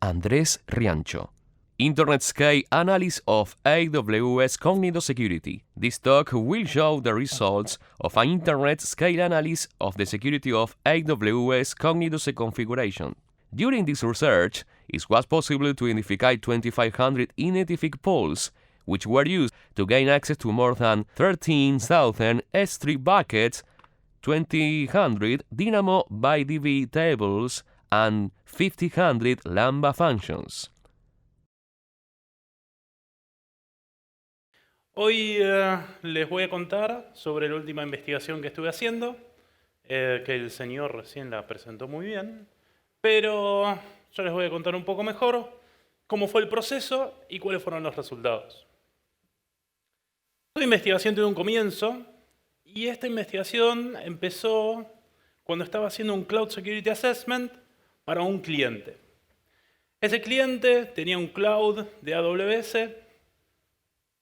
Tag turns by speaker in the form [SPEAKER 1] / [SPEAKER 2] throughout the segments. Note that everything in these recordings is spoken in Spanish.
[SPEAKER 1] Andrés Riancho. Internet Scale Analysis of AWS Cognito Security. This talk will show the results of an Internet Scale Analysis of the security of AWS Cognito configuration. During this research, it was possible to identify 2,500 identified pools, which were used to gain access to more than 13,000 S3 buckets, 2,000 Dynamo by DB tables, and 1,500 Lambda functions.
[SPEAKER 2] Hoy les voy a contar sobre la última investigación que estuve haciendo, que el señor recién la presentó muy bien, pero yo les voy a contar un poco mejor cómo fue el proceso y cuáles fueron los resultados. Toda investigación tiene un comienzo, y esta investigación empezó cuando estaba haciendo un Cloud Security Assessment para un cliente. Ese cliente tenía un cloud de AWS,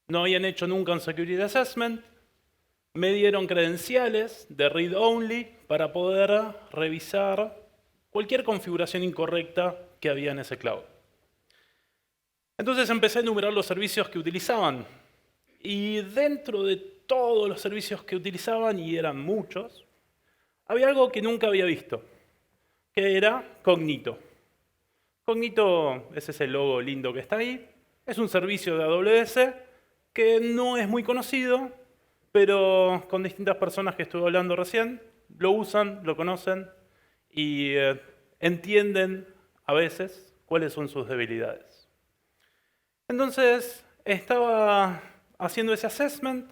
[SPEAKER 2] no habían hecho nunca un Security Assessment, me dieron credenciales de read-only para poder revisar cualquier configuración incorrecta que había en ese cloud. Entonces empecé a enumerar los servicios que utilizaban, y dentro de todos los servicios que utilizaban, y eran muchos, había algo que nunca había visto, que era Cognito. Cognito es ese logo lindo que está ahí, es un servicio de AWS que no es muy conocido, pero con distintas personas que estuve hablando recién, lo usan, lo conocen y entienden a veces cuáles son sus debilidades. Entonces, estaba haciendo ese assessment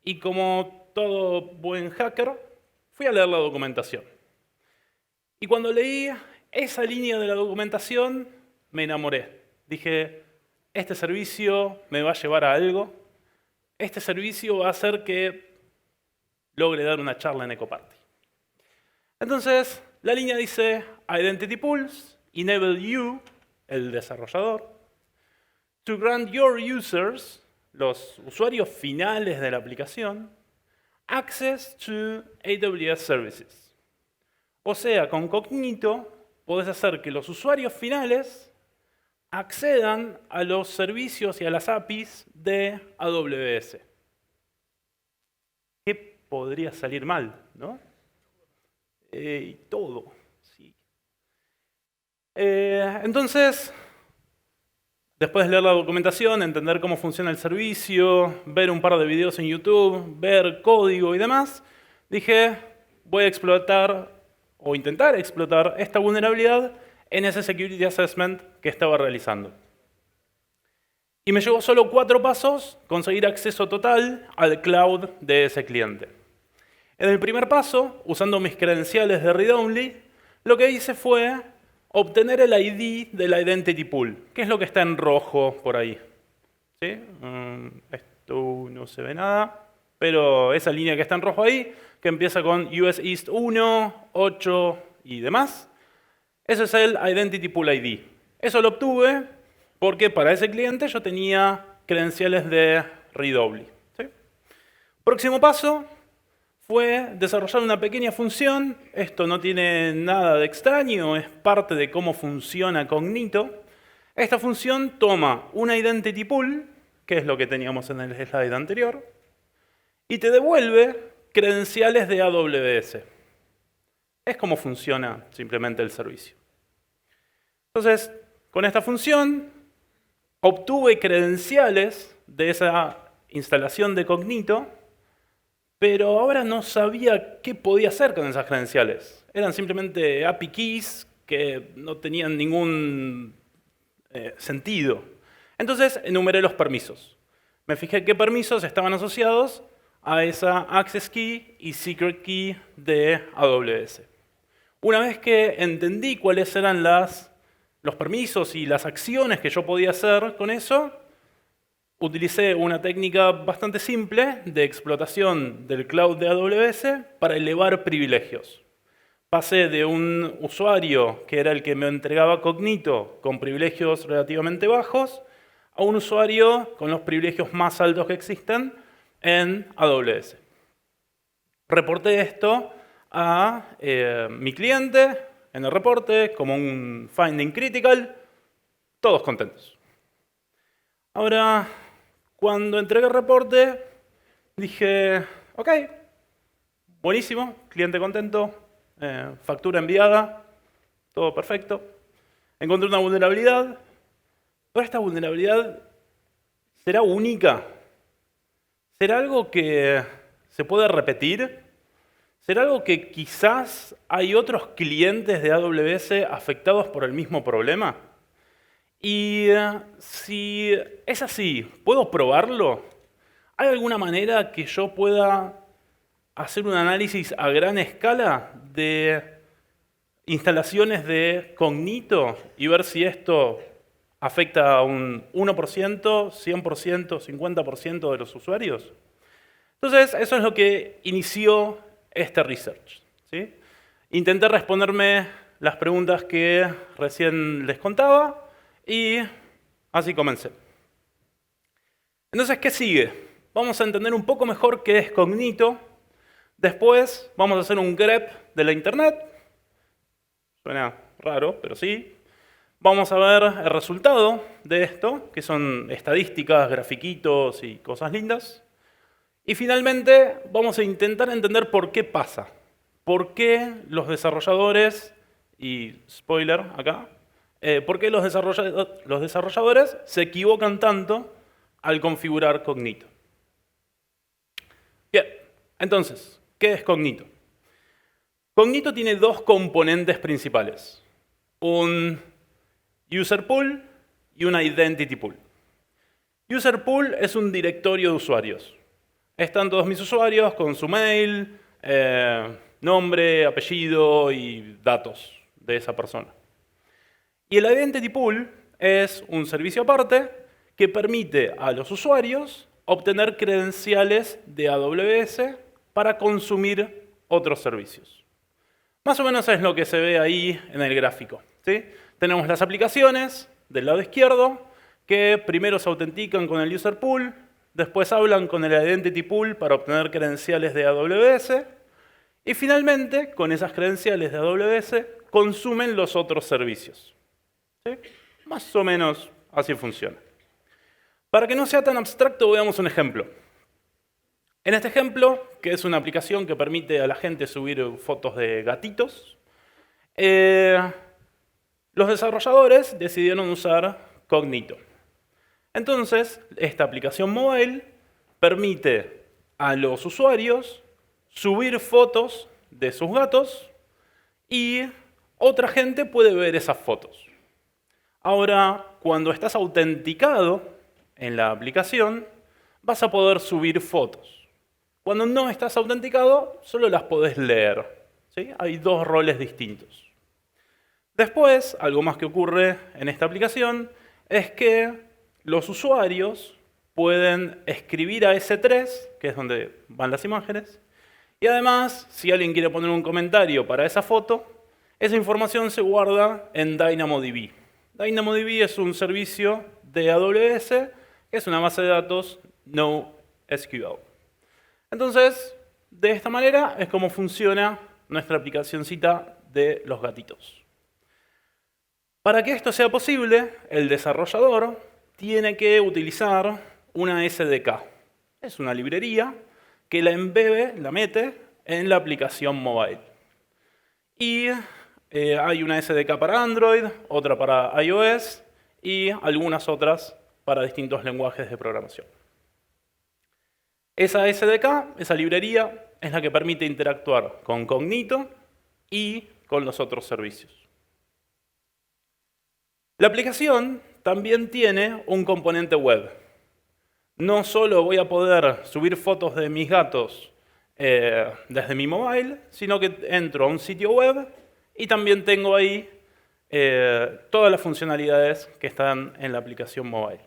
[SPEAKER 2] y, como todo buen hacker, fui a leer la documentación. Y cuando leí esa línea de la documentación, me enamoré. Dije, este servicio me va a llevar a algo. Este servicio va a hacer que logre dar una charla en Ecoparty. Entonces, la línea dice, Identity Pools enable you, el desarrollador, to grant your users, los usuarios finales de la aplicación, access to AWS services. O sea, con Cognito podés hacer que los usuarios finales accedan a los servicios y a las APIs de AWS. ¿Qué podría salir mal, no? Y todo. Sí. Entonces, después de leer la documentación, entender cómo funciona el servicio, ver un par de videos en YouTube, ver código y demás, dije, voy a explotar o intentar explotar esta vulnerabilidad en ese Security Assessment que estaba realizando. Y me llevó solo 4 pasos conseguir acceso total al cloud de ese cliente. En el primer paso, usando mis credenciales de read-only, lo que hice fue obtener el ID del Identity Pool, que es lo que está en rojo por ahí. ¿Sí? Esto no se ve nada, pero esa línea que está en rojo ahí, que empieza con US East 1, 8 y demás, ese es el Identity Pool ID. Eso lo obtuve porque para ese cliente yo tenía credenciales de read-only. ¿Sí? Próximo paso fue desarrollar una pequeña función. Esto no tiene nada de extraño, es parte de cómo funciona Cognito. Esta función toma un Identity Pool, que es lo que teníamos en el slide anterior, y te devuelve credenciales de AWS. Es como funciona simplemente el servicio. Entonces, con esta función, obtuve credenciales de esa instalación de Cognito, pero ahora no sabía qué podía hacer con esas credenciales. Eran simplemente API keys que no tenían ningún sentido. Entonces, enumeré los permisos. Me fijé qué permisos estaban asociados a esa access key y secret key de AWS. Una vez que entendí cuáles eran los permisos y las acciones que yo podía hacer con eso, utilicé una técnica bastante simple de explotación del cloud de AWS para elevar privilegios. Pasé de un usuario que era el que me entregaba Cognito con privilegios relativamente bajos a un usuario con los privilegios más altos que existen en AWS. Reporté esto a mi cliente en el reporte como un finding critical. Todos contentos. Ahora, cuando entregué el reporte, dije, ok, buenísimo, cliente contento, factura enviada, todo perfecto. Encontré una vulnerabilidad, pero esta vulnerabilidad será única. ¿Será algo que se puede repetir? ¿Será algo que quizás hay otros clientes de AWS afectados por el mismo problema? Y si es así, ¿puedo probarlo? ¿Hay alguna manera que yo pueda hacer un análisis a gran escala de instalaciones de Cognito y ver si esto afecta a un 1%, 100%, 50% de los usuarios? Entonces, eso es lo que inició este research, ¿sí? Intenté responderme las preguntas que recién les contaba y así comencé. Entonces, ¿qué sigue? Vamos a entender un poco mejor qué es Cognito. Después vamos a hacer un grep de la internet. Suena raro, pero sí. Vamos a ver el resultado de esto, que son estadísticas, grafiquitos y cosas lindas. Y finalmente vamos a intentar entender por qué pasa. ¿Por qué los desarrolladores, y spoiler acá, por qué los desarrolladores se equivocan tanto al configurar Cognito? Bien, entonces, ¿qué es Cognito? Cognito tiene dos componentes principales. Un user pool y un identity pool. User pool es un directorio de usuarios. Están todos mis usuarios con su mail, nombre, apellido y datos de esa persona. Y el identity pool es un servicio aparte que permite a los usuarios obtener credenciales de AWS para consumir otros servicios. Más o menos es lo que se ve ahí en el gráfico, ¿sí? Tenemos las aplicaciones del lado izquierdo que primero se autentican con el user pool, después hablan con el identity pool para obtener credenciales de AWS y finalmente, con esas credenciales de AWS, consumen los otros servicios, ¿sí? Más o menos así funciona. Para que no sea tan abstracto, veamos un ejemplo. En este ejemplo, que es una aplicación que permite a la gente subir fotos de gatitos, los desarrolladores decidieron usar Cognito. Entonces, esta aplicación mobile permite a los usuarios subir fotos de sus gatos y otra gente puede ver esas fotos. Ahora, cuando estás autenticado en la aplicación, vas a poder subir fotos. Cuando no estás autenticado, solo las podés leer, ¿sí? Hay dos roles distintos. Después, algo más que ocurre en esta aplicación es que los usuarios pueden escribir a S3, que es donde van las imágenes, y además, si alguien quiere poner un comentario para esa foto, esa información se guarda en DynamoDB. DynamoDB es un servicio de AWS, que es una base de datos NoSQL. Entonces, de esta manera es como funciona nuestra aplicacioncita de los gatitos. Para que esto sea posible, el desarrollador tiene que utilizar una SDK. Es una librería que la embebe, la mete en la aplicación mobile. Y hay una SDK para Android, otra para iOS y algunas otras para distintos lenguajes de programación. Esa SDK, esa librería, es la que permite interactuar con Cognito y con los otros servicios. La aplicación también tiene un componente web. No solo voy a poder subir fotos de mis gatos desde mi mobile, sino que entro a un sitio web y también tengo ahí todas las funcionalidades que están en la aplicación mobile.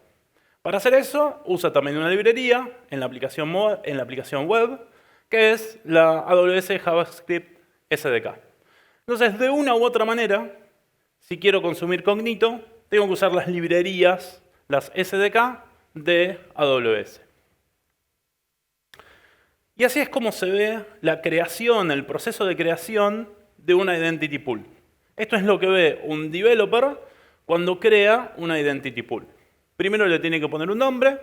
[SPEAKER 2] Para hacer eso, usa también una librería en la aplicación web, que es la AWS JavaScript SDK. Entonces, de una u otra manera, si quiero consumir Cognito, tengo que usar las librerías, las SDK de AWS. Y así es como se ve la creación, el proceso de creación de una identity pool. Esto es lo que ve un developer cuando crea una identity pool. Primero le tiene que poner un nombre,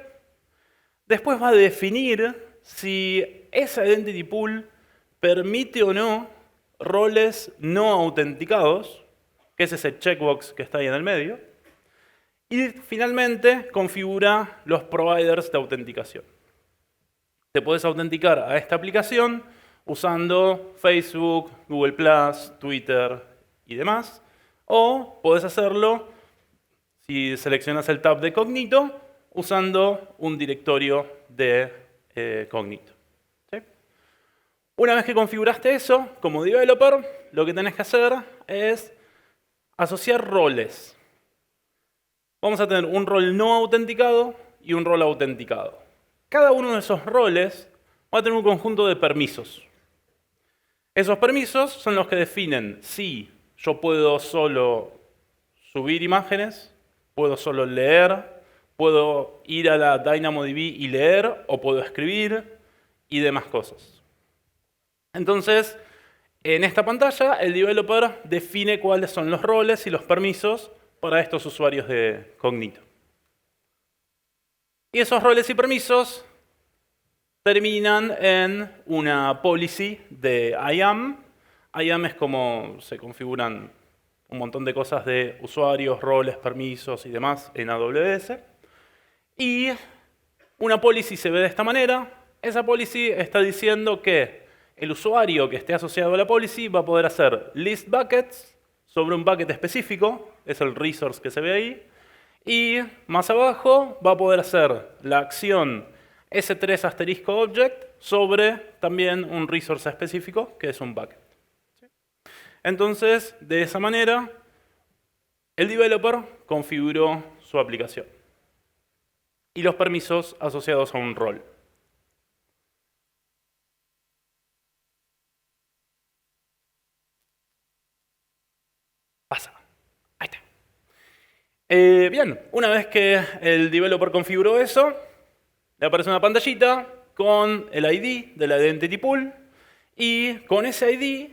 [SPEAKER 2] después va a definir si esa identity pool permite o no roles no autenticados, que es ese checkbox que está ahí en el medio, y finalmente configura los providers de autenticación. Te puedes autenticar a esta aplicación usando Facebook, Google+, Twitter y demás, o puedes hacerlo, si seleccionas el tab de Cognito, usando un directorio de Cognito. ¿Sí? Una vez que configuraste eso, como developer, lo que tenés que hacer es asociar roles. Vamos a tener un rol no autenticado y un rol autenticado. Cada uno de esos roles va a tener un conjunto de permisos. Esos permisos son los que definen si yo puedo solo subir imágenes, puedo solo leer, puedo ir a la DynamoDB y leer, o puedo escribir, y demás cosas. Entonces, en esta pantalla, el developer define cuáles son los roles y los permisos para estos usuarios de Cognito. Y esos roles y permisos terminan en una policy de IAM. IAM es como se configuran un montón de cosas de usuarios, roles, permisos y demás en AWS. Y una policy se ve de esta manera. Esa policy está diciendo que el usuario que esté asociado a la policy va a poder hacer list buckets sobre un bucket específico, es el resource que se ve ahí, y más abajo va a poder hacer la acción S3*object sobre también un resource específico, que es un bucket. Entonces, de esa manera, el developer configuró su aplicación y los permisos asociados a un rol. Pasa. Ahí está. Bien, una vez que el developer configuró eso, le aparece una pantallita con el ID de la Identity Pool, y con ese ID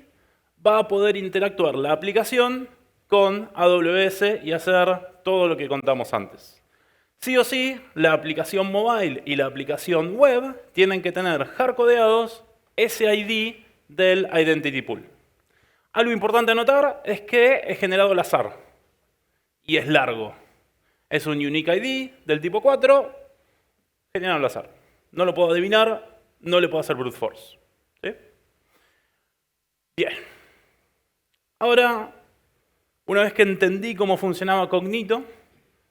[SPEAKER 2] va a poder interactuar la aplicación con AWS y hacer todo lo que contamos antes. Sí o sí, la aplicación mobile y la aplicación web tienen que tener hardcodeados ese ID del Identity Pool. Algo importante a notar es que es generado al azar y es largo. Es un unique ID del tipo 4, generado al azar. No lo puedo adivinar, no le puedo hacer brute force. ¿Sí? Bien. Ahora, una vez que entendí cómo funcionaba Cognito,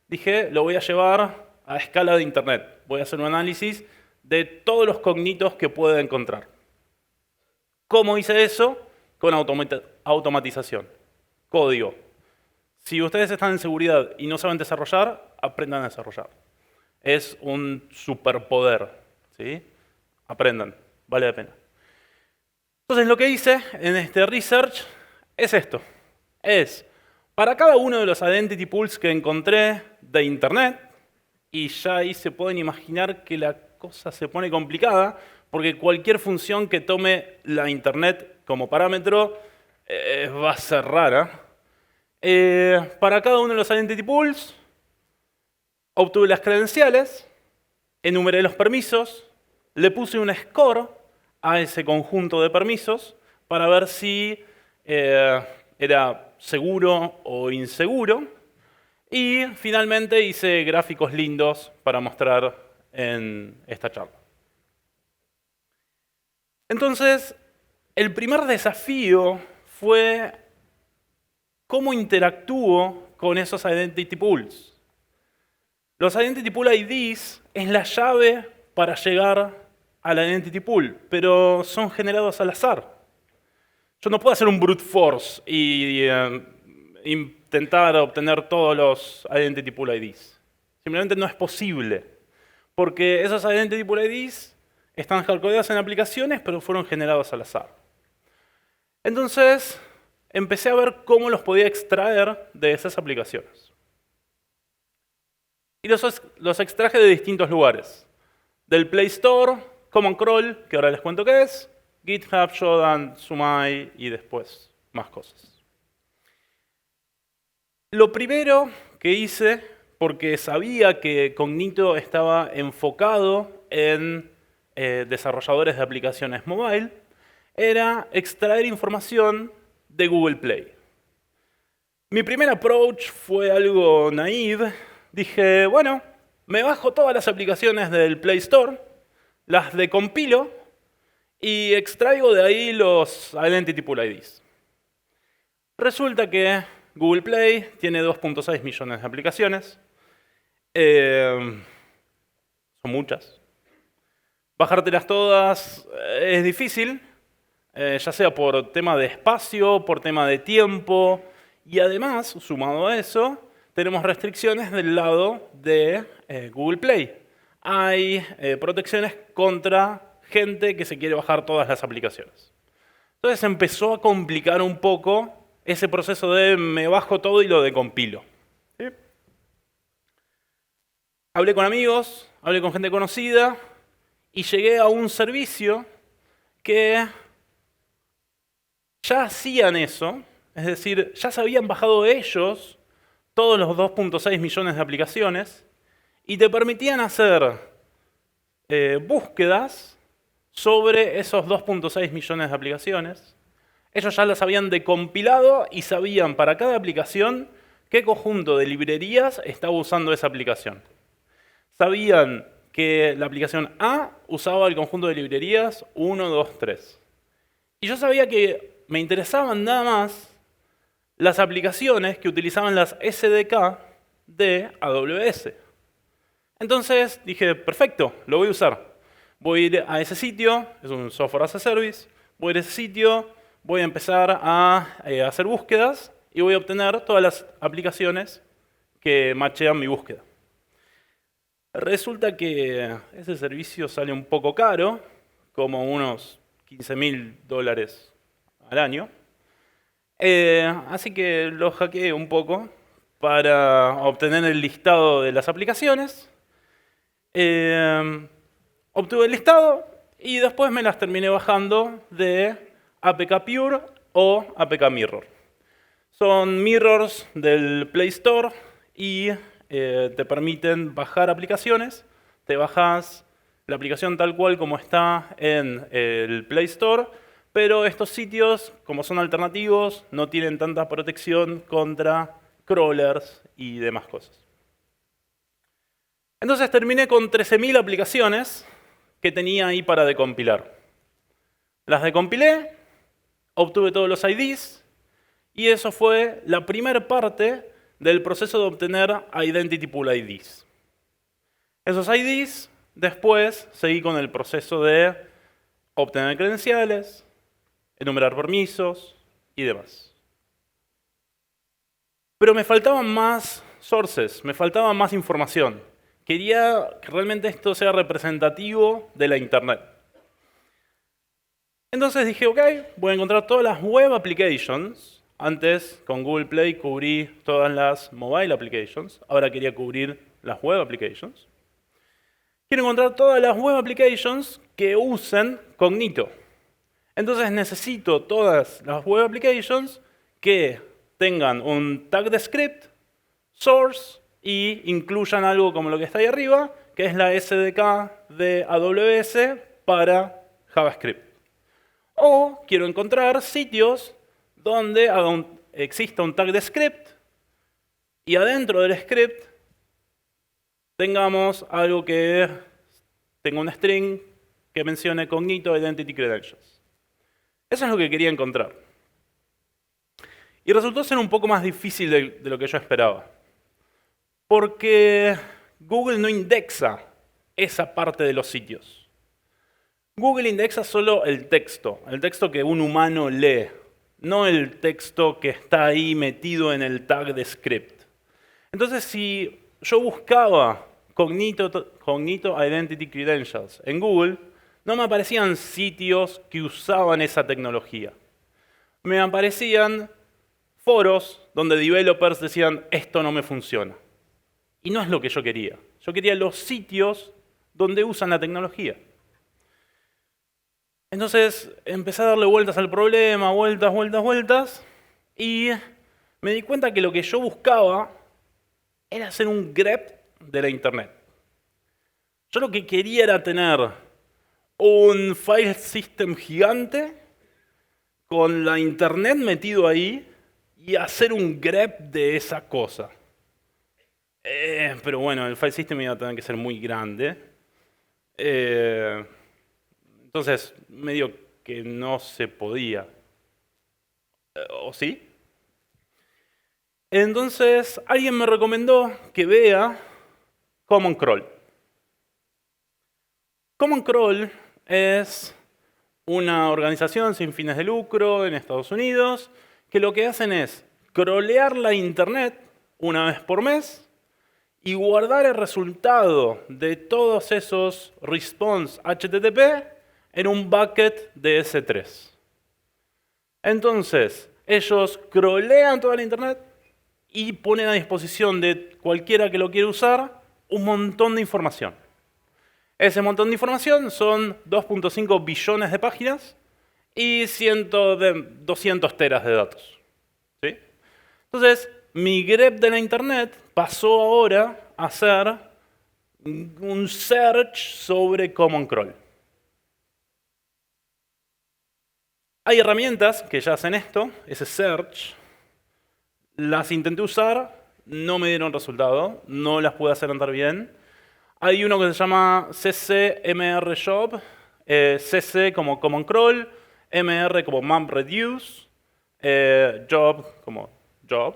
[SPEAKER 2] dije, lo voy a llevar a escala de Internet. Voy a hacer un análisis de todos los cognitos que pueda encontrar. ¿Cómo hice eso? Con automatización. Código. Si ustedes están en seguridad y no saben desarrollar, aprendan a desarrollar. Es un superpoder. ¿Sí? Aprendan. Vale la pena. Entonces, lo que hice en este research es esto. Es, para cada uno de los identity pools que encontré de Internet, y ya ahí se pueden imaginar que la cosa se pone complicada, porque cualquier función que tome la Internet como parámetro va a ser rara. Para cada uno de los identity pools, obtuve las credenciales, enumeré los permisos, le puse un score a ese conjunto de permisos para ver si era seguro o inseguro. Y finalmente hice gráficos lindos para mostrar en esta charla. Entonces, el primer desafío fue cómo interactúo con esos identity pools. Los identity pool IDs es la llave para llegar a la identity pool, pero son generados al azar. Yo no puedo hacer un brute force y intentar obtener todos los identity pool IDs. Simplemente no es posible, porque esos identity pool IDs están hardcodeados en aplicaciones, pero fueron generados al azar. Entonces, empecé a ver cómo los podía extraer de esas aplicaciones. Y los extraje de distintos lugares. Del Play Store, Common Crawl, que ahora les cuento qué es, GitHub, Shodan, Sumai y después más cosas. Lo primero que hice, porque sabía que Cognito estaba enfocado en desarrolladores de aplicaciones mobile, era extraer información de Google Play. Mi primer approach fue algo naive. Dije, bueno, me bajo todas las aplicaciones del Play Store, las decompilo y extraigo de ahí los Identity Pool IDs. Resulta que Google Play tiene 2.6 millones de aplicaciones. Son muchas. Bajártelas todas es difícil, ya sea por tema de espacio, por tema de tiempo, y además, sumado a eso, tenemos restricciones del lado de Google Play. Hay protecciones contra gente que se quiere bajar todas las aplicaciones. Entonces empezó a complicar un poco ese proceso de me bajo todo y lo decompilo. ¿Sí? Hablé con amigos, hablé con gente conocida y llegué a un servicio que ya hacían eso, es decir, ya se habían bajado ellos todos los 2.6 millones de aplicaciones y te permitían hacer búsquedas sobre esos 2.6 millones de aplicaciones. Ellos ya las habían decompilado y sabían para cada aplicación qué conjunto de librerías estaba usando esa aplicación. Sabían que la aplicación A usaba el conjunto de librerías 1, 2, 3. Y yo sabía que me interesaban nada más las aplicaciones que utilizaban las SDK de AWS. Entonces dije, perfecto, lo voy a usar. Voy a ir a ese sitio, es un software as a service, voy a ir a ese sitio, voy a empezar a hacer búsquedas y voy a obtener todas las aplicaciones que machean mi búsqueda. Resulta que ese servicio sale un poco caro, como unos $15.000 al año. Así que lo hackeé un poco para obtener el listado de las aplicaciones. Obtuve el listado y después me las terminé bajando de APK Pure o APK Mirror. Son mirrors del Play Store y te permiten bajar aplicaciones. Te bajas la aplicación tal cual como está en el Play Store, pero estos sitios, como son alternativos, no tienen tanta protección contra crawlers y demás cosas. Entonces terminé con 13.000 aplicaciones que tenía ahí para decompilar. Las decompilé, obtuve todos los IDs, y eso fue la primera parte del proceso de obtener Identity Pool IDs. Esos IDs, después seguí con el proceso de obtener credenciales, enumerar permisos y demás. Pero me faltaban más sources, me faltaba más información. Quería que realmente esto sea representativo de la Internet. Entonces dije, ok, voy a encontrar todas las web applications. Antes, con Google Play, cubrí todas las mobile applications. Ahora quería cubrir las web applications. Quiero encontrar todas las web applications que usen Cognito. Entonces necesito todas las web applications que tengan un tag de script, source, y incluyan algo como lo que está ahí arriba, que es la SDK de AWS para JavaScript. O quiero encontrar sitios donde exista un tag de script y adentro del script tengamos algo que tenga un string que mencione Cognito Identity Credentials. Eso es lo que quería encontrar. Y resultó ser un poco más difícil de lo que yo esperaba. Porque Google no indexa esa parte de los sitios. Google indexa solo el texto que un humano lee, no el texto que está ahí metido en el tag de script. Entonces, si yo buscaba Cognito Identity Credentials en Google, no me aparecían sitios que usaban esa tecnología. Me aparecían foros donde developers decían, esto no me funciona. Y no es lo que yo quería. Yo quería los sitios donde usan la tecnología. Entonces empecé a darle vueltas al problema, vueltas, y me di cuenta que lo que yo buscaba era hacer un grep de la Internet. Yo lo que quería era tener un file system gigante con la Internet metido ahí y hacer un grep de esa cosa. Pero bueno, el file system iba a tener que ser muy grande. Entonces, medio que no se podía. ¿O sí? Entonces, alguien me recomendó que vea Common Crawl. Common Crawl es una organización sin fines de lucro en Estados Unidos que lo que hacen es crawlear la Internet una vez por mes y guardar el resultado de todos esos response HTTP en un bucket de S3. Entonces, ellos crawlean toda la Internet y ponen a disposición de cualquiera que lo quiera usar un montón de información. Ese montón de información son 2.5 billones de páginas y 200 teras de datos. ¿Sí? Entonces, mi grep de la Internet pasó ahora a ser un search sobre Common Crawl. Hay herramientas que ya hacen esto, ese search. Las intenté usar, no me dieron resultado, no las pude hacer andar bien. Hay uno que se llama CC-MR-Job, CC como Common Crawl, MR como MapReduce, Job como Job.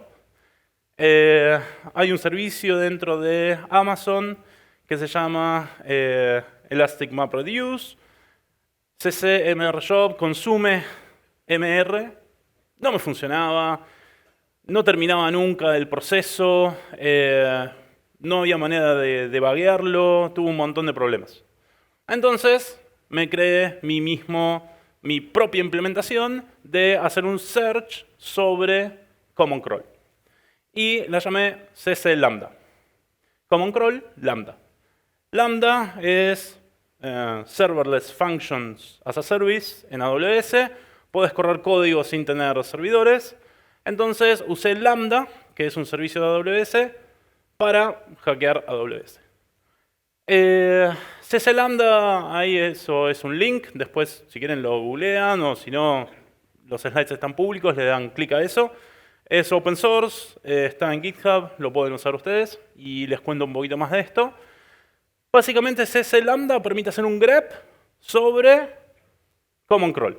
[SPEAKER 2] Hay un servicio dentro de Amazon que se llama Elastic MapReduce. CC-MR-Job consume MR, no me funcionaba, no terminaba nunca el proceso, no había manera de debuguearlo, tuvo un montón de problemas. Entonces me creé mi propia implementación de hacer un search sobre Common Crawl. Y la llamé CC Lambda. Common Crawl Lambda. Lambda es Serverless Functions as a Service en AWS. Puedes correr código sin tener servidores. Entonces usé Lambda, que es un servicio de AWS, para hackear AWS. CC Lambda, ahí eso es un link. Después, si quieren, lo googlean o si no, los slides están públicos, le dan clic a eso. Es open source, está en GitHub, lo pueden usar ustedes y les cuento un poquito más de esto. Básicamente, CC Lambda permite hacer un grep sobre Common Crawl.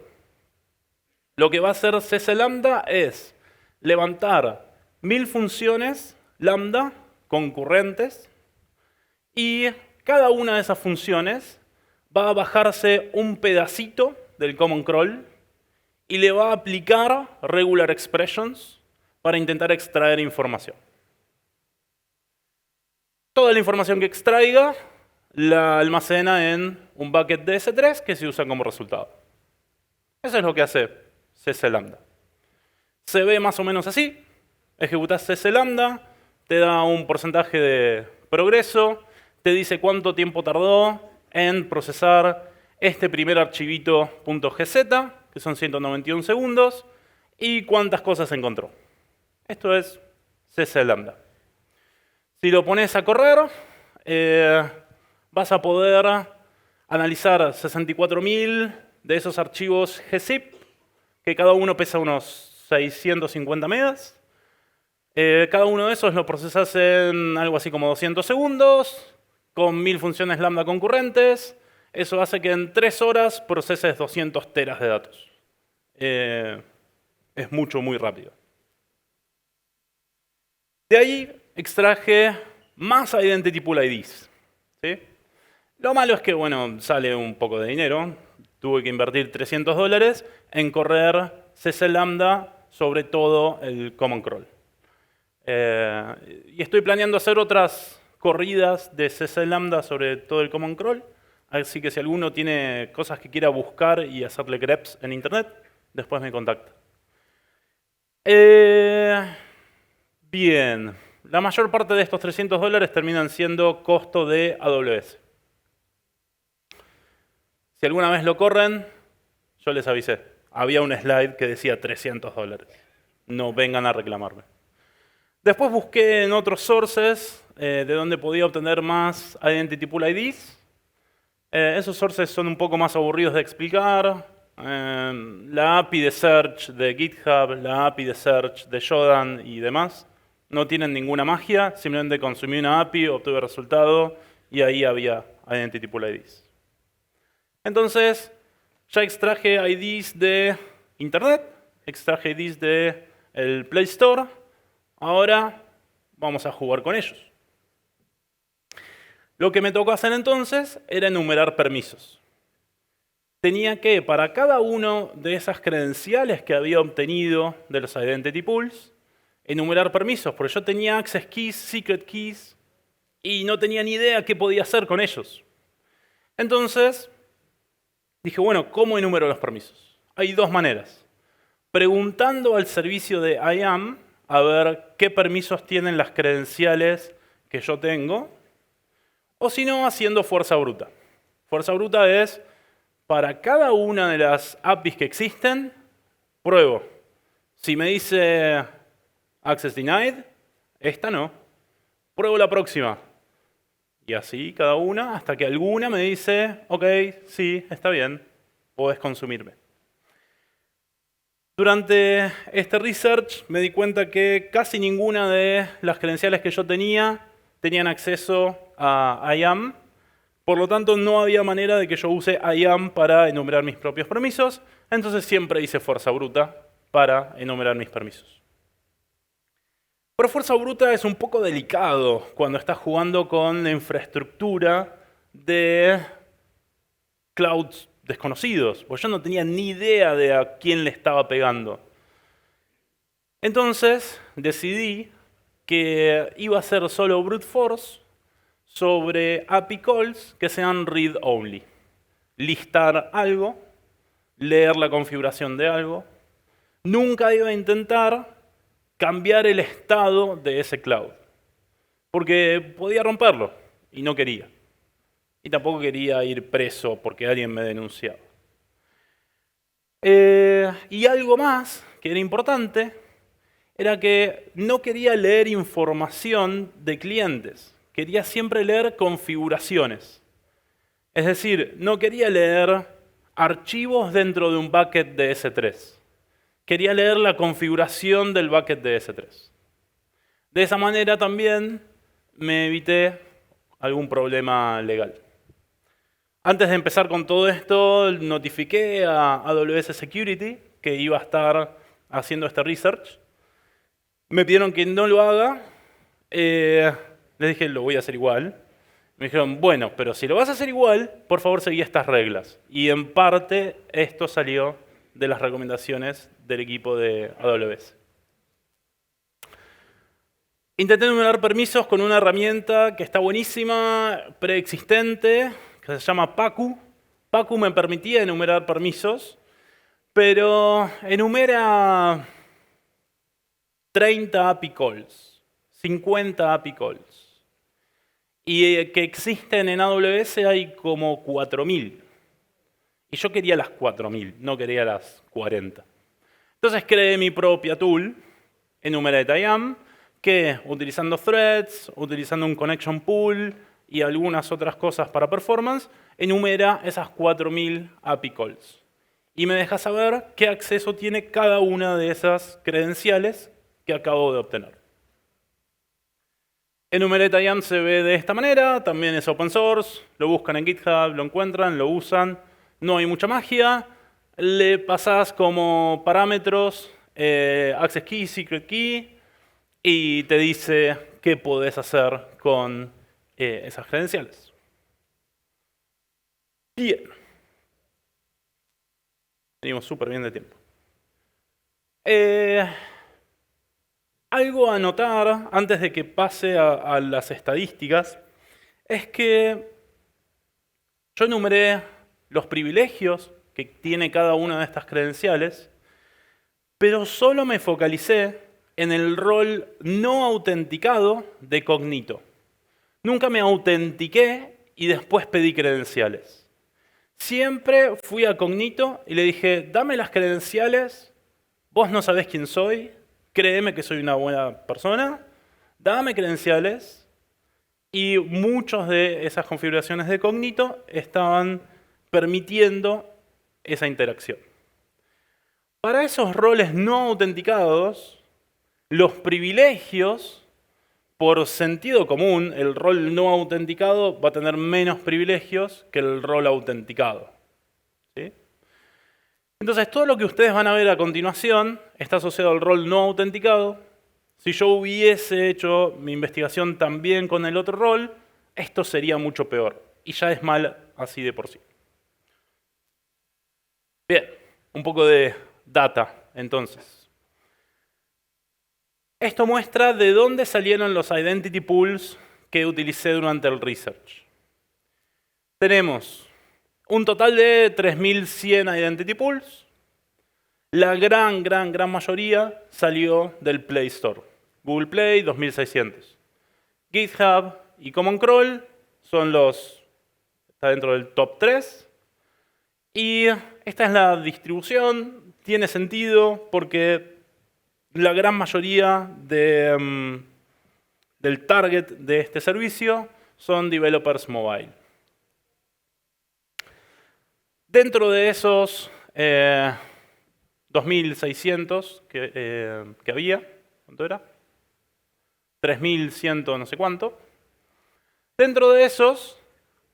[SPEAKER 2] Lo que va a hacer CC Lambda es levantar 1000 funciones Lambda concurrentes y cada una de esas funciones va a bajarse un pedacito del Common Crawl y le va a aplicar regular expressions para intentar extraer información. Toda la información que extraiga la almacena en un bucket de S3 que se usa como resultado. Eso es lo que hace CC Lambda. Se ve más o menos así. Ejecutas CC Lambda, te da un porcentaje de progreso, te dice cuánto tiempo tardó en procesar este primer archivito .gz, que son 191 segundos, y cuántas cosas encontró. Esto es CC Lambda. Si lo pones a correr, vas a poder analizar 64.000 de esos archivos gzip, que cada uno pesa unos 650 megas. Cada uno de esos lo procesas en algo así como 200 segundos, con 1000 funciones lambda concurrentes. Eso hace que en 3 horas proceses 200 teras de datos. Es muy rápido. De ahí extraje más Identity Pool IDs. ¿Sí? Lo malo es que, bueno, sale un poco de dinero. Tuve que invertir $300 en correr CC Lambda sobre todo el Common Crawl. Y estoy planeando hacer otras corridas de CC Lambda sobre todo el Common Crawl. Así que si alguno tiene cosas que quiera buscar y hacerle greps en internet, después me contacta. Bien, la mayor parte de estos $300 terminan siendo costo de AWS. Si alguna vez lo corren, yo les avisé. Había un slide que decía $300. No vengan a reclamarme. Después busqué en otros sources de donde podía obtener más Identity Pool IDs. Esos sources son un poco más aburridos de explicar. La API de search de GitHub, la API de search de Shodan y demás no tienen ninguna magia, simplemente consumí una API, obtuve resultado y ahí había Identity Pool IDs. Entonces, ya extraje IDs de Internet, extraje IDs del Play Store, ahora vamos a jugar con ellos. Lo que me tocó hacer entonces era enumerar permisos. Tenía que, para cada uno de esas credenciales que había obtenido de los Identity Pools, enumerar permisos, porque yo tenía access keys, secret keys, y no tenía ni idea qué podía hacer con ellos. Entonces, dije, bueno, ¿cómo enumero los permisos? Hay dos maneras. Preguntando al servicio de IAM a ver qué permisos tienen las credenciales que yo tengo, o si no, haciendo fuerza bruta. Fuerza bruta es, para cada una de las APIs que existen, pruebo. Si me dice access denied, esta no. Pruebo la próxima. Y así cada una, hasta que alguna me dice, ok, sí, está bien, podés consumirme. Durante este research me di cuenta que casi ninguna de las credenciales que yo tenía tenían acceso a IAM. Por lo tanto, no había manera de que yo use IAM para enumerar mis propios permisos. Entonces siempre hice fuerza bruta para enumerar mis permisos. Pero fuerza bruta es un poco delicado cuando estás jugando con la infraestructura de clouds desconocidos, porque yo no tenía ni idea de a quién le estaba pegando. Entonces decidí que iba a hacer solo brute force sobre API calls que sean read-only. Listar algo, leer la configuración de algo. Nunca iba a intentar cambiar el estado de ese cloud, porque podía romperlo y no quería. Y tampoco quería ir preso porque alguien me denunciaba. Y algo más que era importante era que no quería leer información de clientes. Quería siempre leer configuraciones. Es decir, no quería leer archivos dentro de un bucket de S3. Quería leer la configuración del bucket de S3. De esa manera también me evité algún problema legal. Antes de empezar con todo esto, notifiqué a AWS Security que iba a estar haciendo este research. Me pidieron que no lo haga. Les dije, lo voy a hacer igual. Me dijeron, bueno, pero si lo vas a hacer igual, por favor seguí estas reglas. Y en parte esto salió de las recomendaciones del equipo de AWS. Intenté enumerar permisos con una herramienta que está buenísima, preexistente, que se llama Pacu. Pacu me permitía enumerar permisos, pero enumera 30 API calls, 50 API calls. Y que existen en AWS hay como 4.000. Y yo quería las 4.000, no quería las 40. Entonces creé mi propia tool, EnumeratiIAM, que utilizando threads, utilizando un connection pool y algunas otras cosas para performance, enumera esas 4.000 API calls. Y me deja saber qué acceso tiene cada una de esas credenciales que acabo de obtener. EnumeratiIAM se ve de esta manera, también es open source, lo buscan en GitHub, lo encuentran, lo usan, no hay mucha magia, le pasás como parámetros access key, secret key, y te dice qué podés hacer con esas credenciales. Bien. Venimos súper bien de tiempo. Algo a notar antes de que pase a las estadísticas es que yo enumeré los privilegios que tiene cada una de estas credenciales, pero solo me focalicé en el rol no autenticado de Cognito. Nunca me autentiqué y después pedí credenciales. Siempre fui a Cognito y le dije, dame las credenciales, vos no sabés quién soy, créeme que soy una buena persona dame credenciales, y muchas de esas configuraciones de Cognito estaban permitiendo esa interacción. Para esos roles no autenticados, los privilegios, por sentido común, el rol no autenticado va a tener menos privilegios que el rol autenticado. ¿Sí? Entonces, todo lo que ustedes van a ver a continuación está asociado al rol no autenticado. Si yo hubiese hecho mi investigación también con el otro rol, esto sería mucho peor. Y ya es mal así de por sí. Bien, un poco de data, entonces. Esto muestra de dónde salieron los identity pools que utilicé durante el research. Tenemos un total de 3.100 identity pools. La gran mayoría salió del Play Store. Google Play, 2.600. GitHub y Common Crawl son está dentro del top 3. Y esta es la distribución. Tiene sentido porque la gran mayoría del target de este servicio son developers mobile. Dentro de esos 2.600 que había, ¿cuánto era? 3.100 no sé cuánto. Dentro de esos,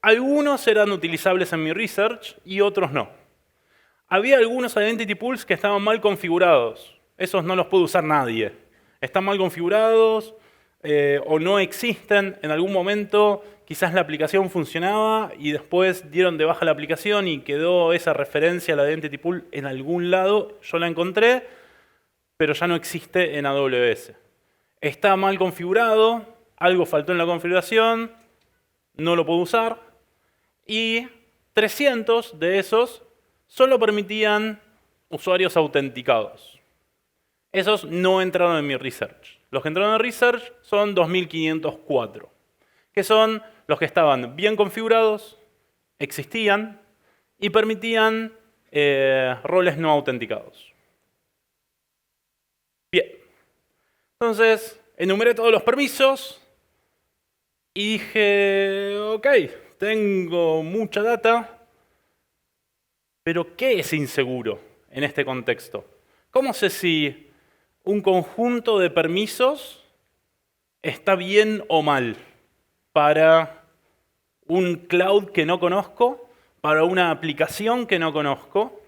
[SPEAKER 2] algunos eran utilizables en mi research y otros no. Había algunos identity pools que estaban mal configurados. Esos no los puede usar nadie. Están mal configurados o no existen. En algún momento quizás la aplicación funcionaba y después dieron de baja la aplicación y quedó esa referencia a la identity pool en algún lado. Yo la encontré, pero ya no existe en AWS. Está mal configurado, algo faltó en la configuración, no lo puedo usar. Y 300 de esos solo permitían usuarios autenticados. Esos no entraron en mi research. Los que entraron en research son 2.504, que son los que estaban bien configurados, existían y permitían roles no autenticados. Bien. Entonces, enumeré todos los permisos y dije, ok, tengo mucha data, pero ¿qué es inseguro en este contexto? ¿Cómo sé si un conjunto de permisos está bien o mal para un cloud que no conozco, para una aplicación que no conozco?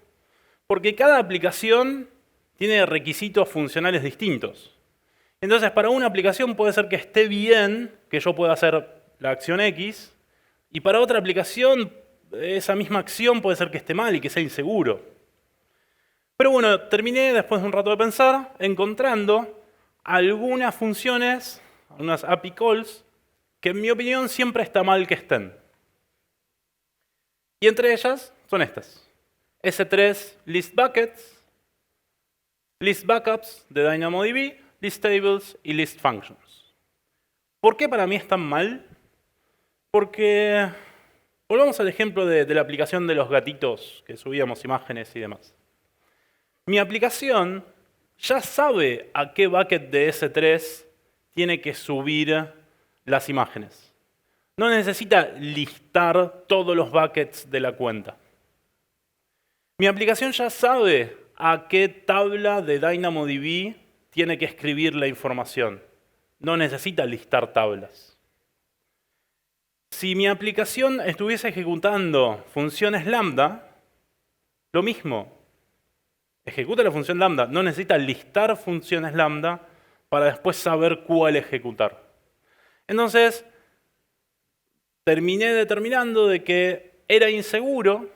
[SPEAKER 2] Porque cada aplicación tiene requisitos funcionales distintos. Entonces, para una aplicación puede ser que esté bien que yo pueda hacer la acción X, y para otra aplicación esa misma acción puede ser que esté mal y que sea inseguro. Pero bueno, terminé después de un rato de pensar encontrando algunas funciones, algunas API calls, que en mi opinión siempre está mal que estén. Y entre ellas son estas. S3 list buckets, list backups de DynamoDB, list tables y list functions. ¿Por qué para mí están mal? Porque, volvamos al ejemplo de la aplicación de los gatitos, que subíamos imágenes y demás. Mi aplicación ya sabe a qué bucket de S3 tiene que subir las imágenes. No necesita listar todos los buckets de la cuenta. Mi aplicación ya sabe a qué tabla de DynamoDB tiene que escribir la información. No necesita listar tablas. Si mi aplicación estuviese ejecutando funciones lambda, lo mismo. Ejecuta la función lambda. No necesita listar funciones lambda para después saber cuál ejecutar. Entonces, terminé determinando de que era inseguro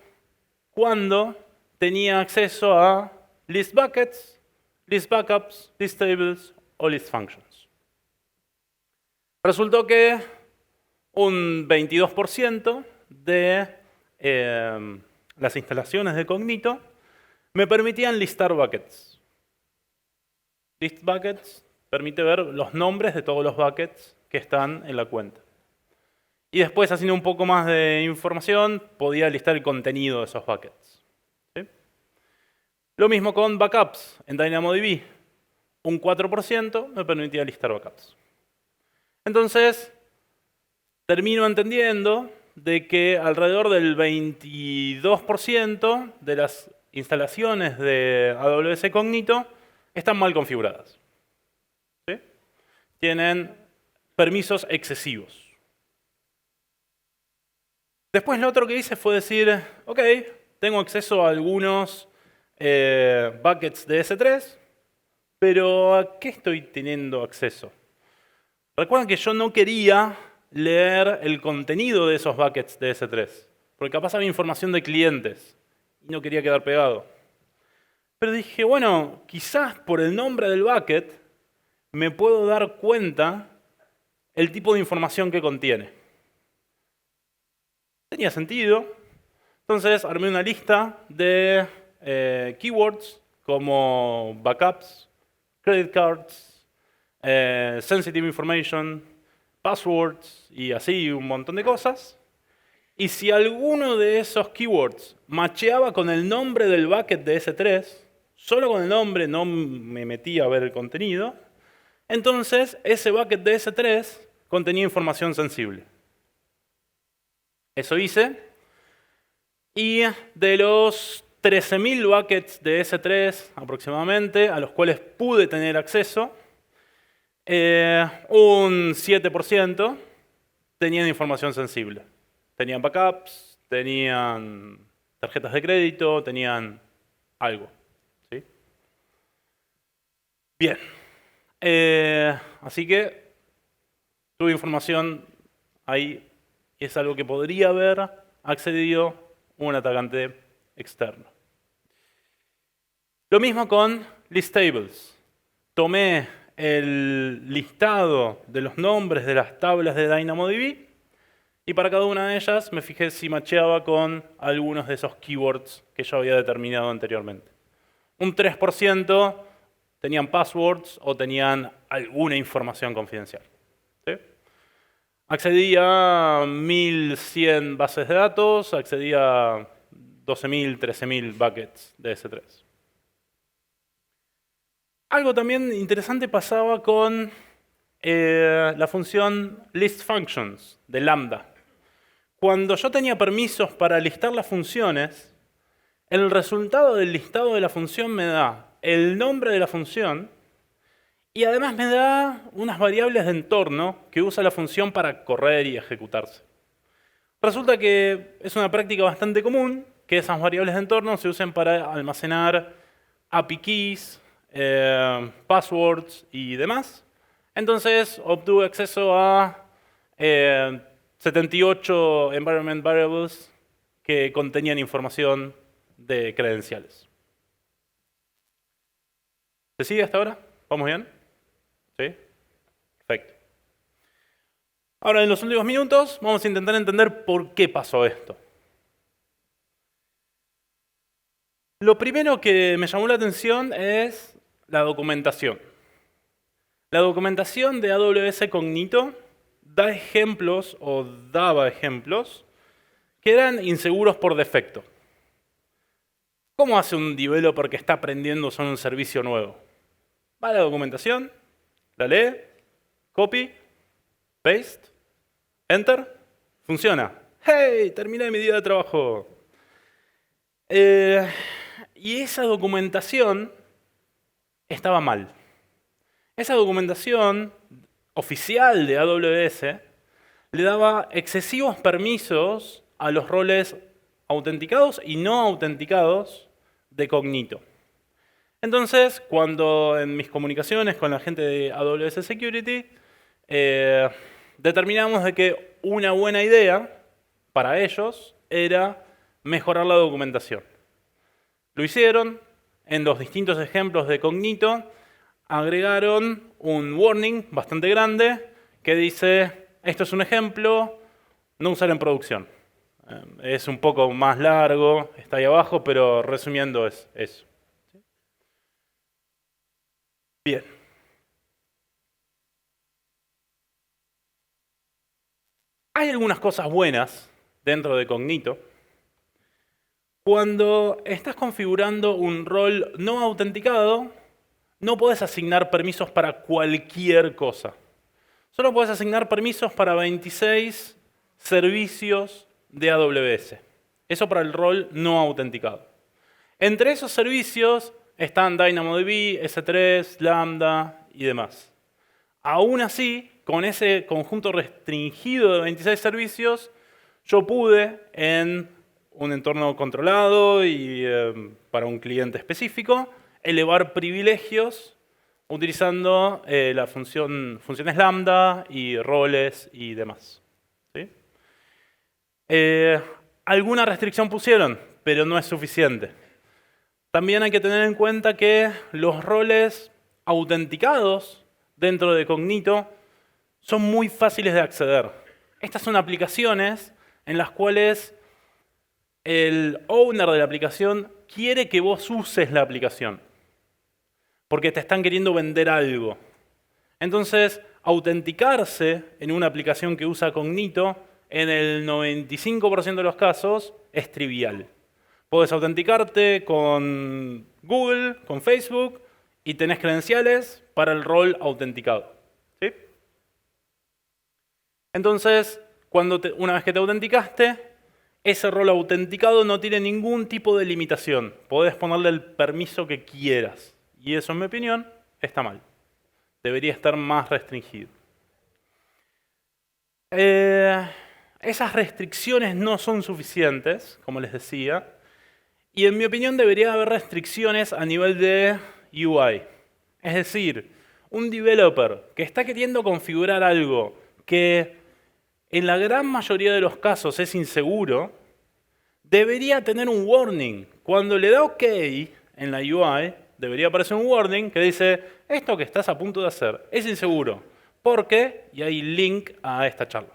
[SPEAKER 2] cuando tenía acceso a list buckets, list backups, list tables o list functions. Resultó que un 22% de las instalaciones de Cognito me permitían listar buckets. List buckets permite ver los nombres de todos los buckets que están en la cuenta. Y después, haciendo un poco más de información, podía listar el contenido de esos buckets. ¿Sí? Lo mismo con backups en DynamoDB. Un 4% me permitía listar backups. Entonces, termino entendiendo de que alrededor del 22% de las instalaciones de AWS Cognito están mal configuradas. ¿Sí? Tienen permisos excesivos. Después lo otro que hice fue decir, ok, tengo acceso a algunos buckets de S3, pero ¿a qué estoy teniendo acceso? Recuerden que yo no quería leer el contenido de esos buckets de S3, porque capaz había información de clientes y no quería quedar pegado. Pero dije, bueno, quizás por el nombre del bucket me puedo dar cuenta el tipo de información que contiene. Tenía sentido. Entonces armé una lista de keywords como backups, credit cards, sensitive information, passwords y así un montón de cosas. Y si alguno de esos keywords macheaba con el nombre del bucket de S3, solo con el nombre, no me metí a ver el contenido, entonces ese bucket de S3 contenía información sensible. Eso hice. Y de los 13.000 buckets de S3 aproximadamente, a los cuales pude tener acceso, un 7% tenían información sensible. Tenían backups, tenían tarjetas de crédito, tenían algo. ¿Sí? Bien. Así que tuve información ahí. Es algo que podría haber accedido un atacante externo. Lo mismo con list tables. Tomé el listado de los nombres de las tablas de DynamoDB y para cada una de ellas me fijé si macheaba con algunos de esos keywords que yo había determinado anteriormente. Un 3% tenían passwords o tenían alguna información confidencial. ¿Sí? Accedí a 1.100 bases de datos, accedí a 12.000, 13.000 buckets de S3. Algo también interesante pasaba con la función listFunctions de Lambda. Cuando yo tenía permisos para listar las funciones, el resultado del listado de la función me da el nombre de la función y además me da unas variables de entorno que usa la función para correr y ejecutarse. Resulta que es una práctica bastante común que esas variables de entorno se usen para almacenar API keys, passwords y demás. Entonces obtuve acceso a 78 environment variables que contenían información de credenciales. ¿Se sigue hasta ahora? ¿Vamos bien? ¿Sí? Perfecto. Ahora, en los últimos minutos, vamos a intentar entender por qué pasó esto. Lo primero que me llamó la atención es la documentación. La documentación de AWS Cognito da ejemplos, o daba ejemplos, que eran inseguros por defecto. ¿Cómo hace un developer que está aprendiendo sobre un servicio nuevo? Va a la documentación, la lee, copy, paste, enter, funciona. ¡Hey! Terminé mi día de trabajo. Y esa documentación estaba mal. Esa documentación oficial de AWS le daba excesivos permisos a los roles autenticados y no autenticados de Cognito. Entonces, cuando en mis comunicaciones con la gente de AWS Security, determinamos de que una buena idea para ellos era mejorar la documentación. Lo hicieron, en los distintos ejemplos de Cognito, agregaron un warning bastante grande que dice, esto es un ejemplo, no usar en producción. Es un poco más largo, está ahí abajo, pero resumiendo es eso. Bien. Hay algunas cosas buenas dentro de Cognito. Cuando estás configurando un rol no autenticado, no podés asignar permisos para cualquier cosa. solo puedes asignar permisos para 26 servicios de AWS. Eso para el rol no autenticado. Entre esos servicios están DynamoDB, S3, Lambda y demás. Aún así, con ese conjunto restringido de 26 servicios, yo pude, en un entorno controlado y para un cliente específico, elevar privilegios utilizando las funciones lambda y roles y demás. ¿Sí? Alguna restricción pusieron, pero no es suficiente. También hay que tener en cuenta que los roles autenticados dentro de Cognito son muy fáciles de acceder. Estas son aplicaciones en las cuales el owner de la aplicación quiere que vos uses la aplicación, porque te están queriendo vender algo. Entonces, autenticarse en una aplicación que usa Cognito, en el 95% de los casos, es trivial. Podés autenticarte con Google, con Facebook, y tenés credenciales para el rol autenticado. ¿Sí? Entonces, una vez que te autenticaste, ese rol autenticado no tiene ningún tipo de limitación. Podés ponerle el permiso que quieras. Y eso, en mi opinión, está mal. Debería estar más restringido. Esas restricciones no son suficientes, como les decía. Y en mi opinión debería haber restricciones a nivel de UI. Es decir, un developer que está queriendo configurar algo que en la gran mayoría de los casos es inseguro, debería tener un warning. Cuando le da OK en la UI, debería aparecer un warning que dice, esto que estás a punto de hacer es inseguro. ¿Por qué? Y hay link a esta charla.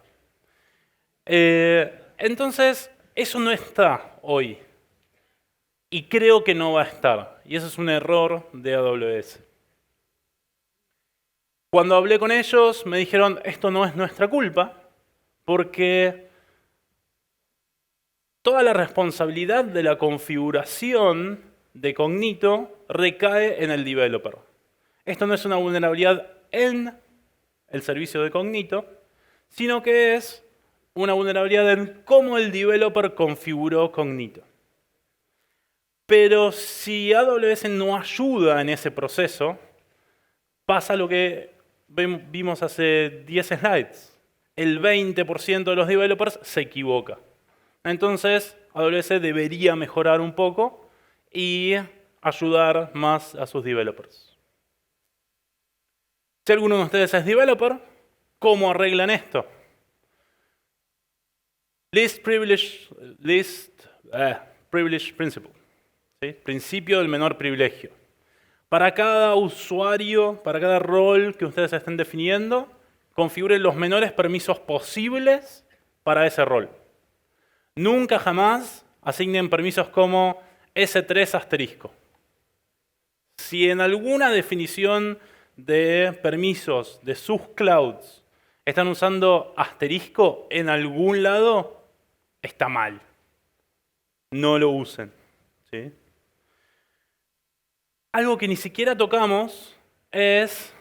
[SPEAKER 2] Entonces, eso no está hoy. Y creo que no va a estar. Y eso es un error de AWS. Cuando hablé con ellos, me dijeron, esto no es nuestra culpa, porque toda la responsabilidad de la configuración de Cognito recae en el developer. Esto no es una vulnerabilidad en el servicio de Cognito, sino que es una vulnerabilidad en cómo el developer configuró Cognito. Pero si AWS no ayuda en ese proceso, pasa lo que vimos hace 10 slides. El 20% de los developers se equivoca. Entonces, AWS debería mejorar un poco y ayudar más a sus developers. Si alguno de ustedes es developer, ¿cómo arreglan esto? Least Privilege Principle. ¿Sí? Principio del menor privilegio. Para cada usuario, para cada rol que ustedes estén definiendo, configuren los menores permisos posibles para ese rol. Nunca jamás asignen permisos como S3 asterisco. Si en alguna definición de permisos de sus clouds están usando asterisco en algún lado, está mal. No lo usen. ¿Sí? Algo que ni siquiera tocamos es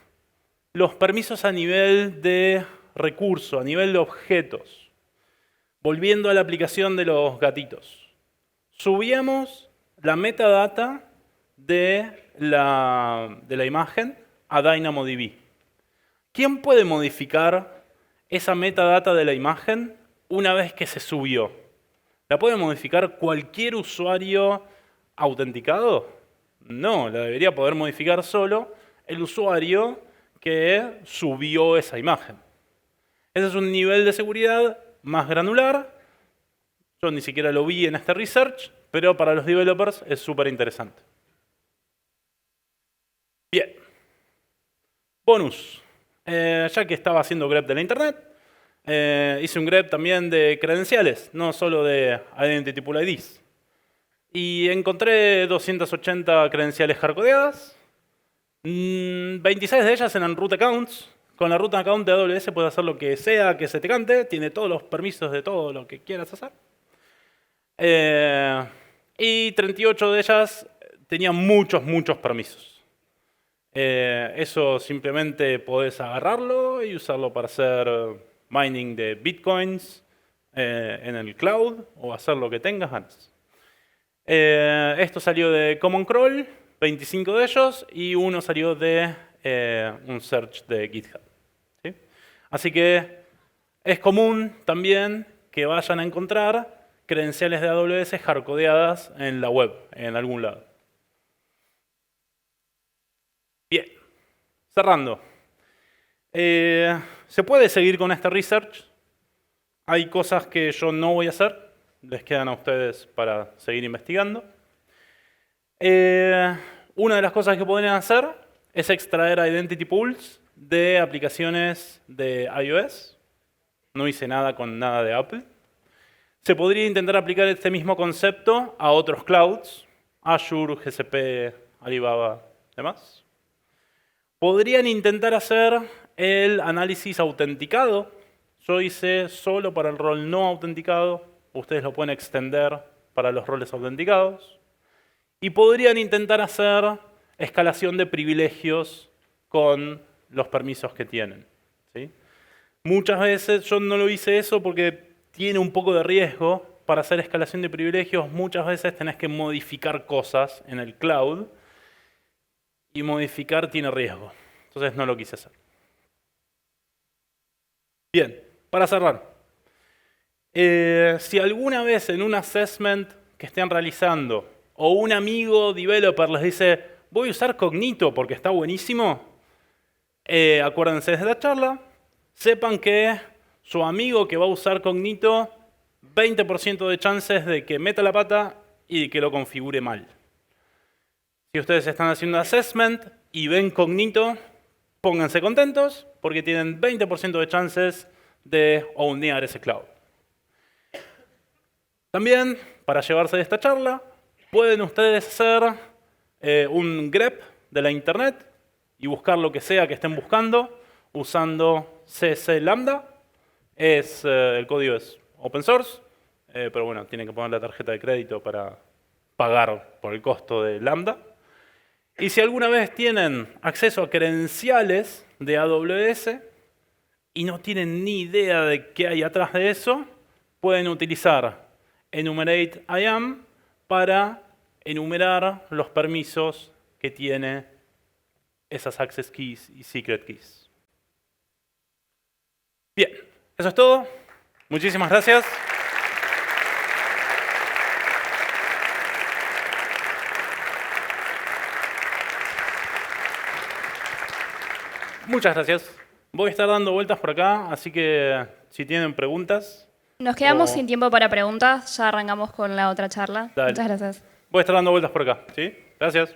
[SPEAKER 2] los permisos a nivel de recurso, a nivel de objetos. Volviendo a la aplicación de los gatitos. Subíamos la metadata de la imagen a DynamoDB. ¿Quién puede modificar esa metadata de la imagen una vez que se subió? ¿La puede modificar cualquier usuario autenticado? No, la debería poder modificar solo el usuario que subió esa imagen. Ese es un nivel de seguridad más granular. Yo ni siquiera lo vi en este research, pero para los developers es súper interesante. Bien. Bonus. Ya que estaba haciendo grep de la internet, hice un grep también de credenciales, no solo de Identity Pool IDs. Y encontré 280 credenciales hardcodeadas. 26 de ellas eran root accounts. Con la root account de AWS puedes hacer lo que sea que se te cante. Tiene todos los permisos de todo lo que quieras hacer. Y 38 de ellas tenían muchos permisos. Eso simplemente podés agarrarlo y usarlo para hacer mining de bitcoins en el cloud o hacer lo que tengas ganas. Esto salió de Common Crawl, 25 de ellos, y uno salió de un search de GitHub. ¿Sí? Así que es común también que vayan a encontrar credenciales de AWS hardcodeadas en la web, en algún lado. Bien, cerrando. Se puede seguir con este research. Hay cosas que yo no voy a hacer. Les quedan a ustedes para seguir investigando. Una de las cosas que podrían hacer es extraer identity pools de aplicaciones de iOS. No hice nada con nada de Apple. Se podría intentar aplicar este mismo concepto a otros clouds, Azure, GCP, Alibaba, demás. Podrían intentar hacer el análisis autenticado. Yo hice solo para el rol no autenticado. Ustedes lo pueden extender para los roles autenticados. Y podrían intentar hacer escalación de privilegios con los permisos que tienen. ¿Sí? Muchas veces yo no lo hice eso porque tiene un poco de riesgo. Para hacer escalación de privilegios muchas veces tenés que modificar cosas en el cloud. Y modificar tiene riesgo. Entonces no lo quise hacer. Bien, para cerrar. Si alguna vez en un assessment que estén realizando o un amigo developer les dice voy a usar Cognito porque está buenísimo, acuérdense de la charla, sepan que su amigo que va a usar Cognito, 20% de chances de que meta la pata y de que lo configure mal. Si ustedes están haciendo assessment y ven Cognito, pónganse contentos porque tienen 20% de chances de ownear ese cloud. También, para llevarse de esta charla, pueden ustedes hacer un grep de la internet y buscar lo que sea que estén buscando usando CC Lambda. El código es open source, pero bueno, tienen que poner la tarjeta de crédito para pagar por el costo de Lambda. Y si alguna vez tienen acceso a credenciales de AWS y no tienen ni idea de qué hay atrás de eso, pueden utilizar enumerate IAM para enumerar los permisos que tiene esas access keys y secret keys. Bien, eso es todo. Muchísimas gracias. Muchas gracias. Voy a estar dando vueltas por acá, así que si tienen preguntas...
[SPEAKER 3] Nos quedamos sin tiempo para preguntas, ya arrancamos con la otra charla.
[SPEAKER 2] Dale.
[SPEAKER 3] Muchas gracias.
[SPEAKER 2] Voy a estar dando vueltas por acá, ¿sí? Gracias.